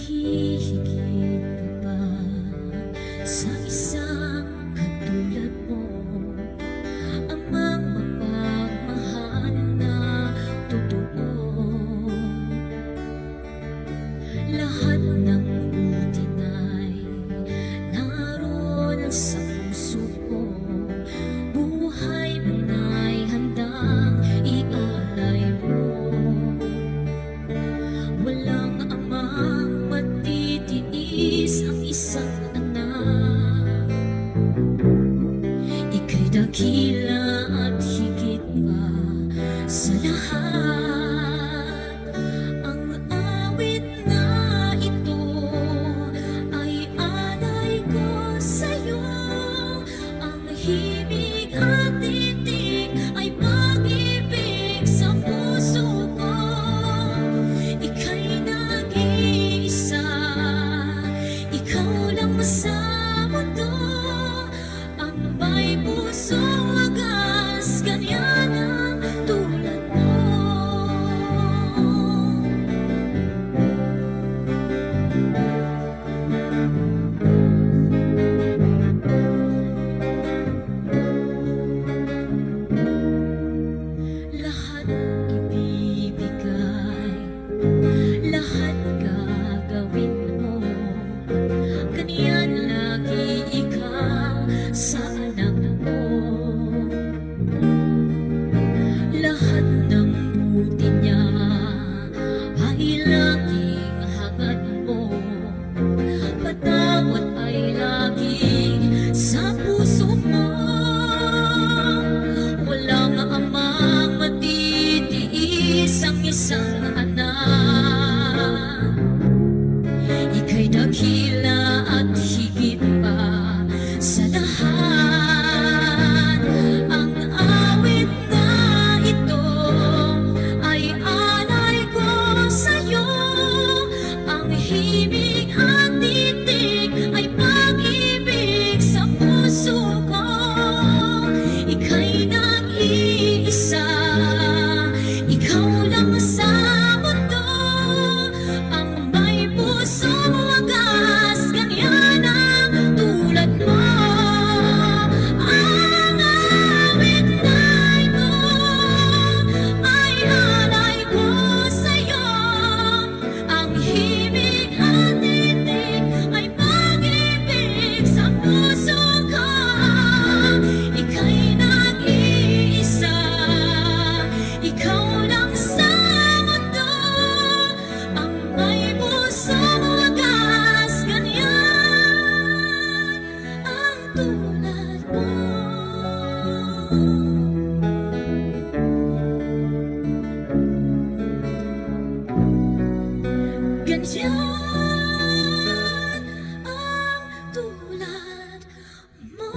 hihigit pa ba sa isang katulad mo? Amang mapagmahal na totoo. Lahat ng buti na'y naroon sa puso ko. Buhay mo na'y handang ialay mo. Walang amang matitiis ang isang anak. Ika'y dakila at higit pa sa lahat. Ang awit na ito ay alay ko sa'yo. Ang himig at titig ay pag-ibig sa puso ko. Ika'y nag-iisa, ikaw lang sa mundo. Ang may pusong wagas, ganyan ang tulad mo. Lahat ibibigay, lahat gagawin mo. Ganyan lagi ikaw sa anak mo. Lahat ng buti niya ay laging hangad mo. Patawad ay laging sa puso mo. Walang amang matitiis ang isang anak. Ika'y dakila at higit pa sa lahat. Ang awit na ito ay alay ko sa'yo. Ang himig at titig ay pag-ibig sa puso ko. Ika'y nag-iisa, ikaw lang sa mundo. Ang may pusong wagas, ganyan ang tulad mo. Ang awit na ito ay alay ko sa'yo. Ang himig at titig ay pag-ibig sa puso ko. Ika'y nag-iisa, ikaw lang sa mundo. Ang may pusong wagas, ganyan ang tulad mo. Ganyan ang tulad mo.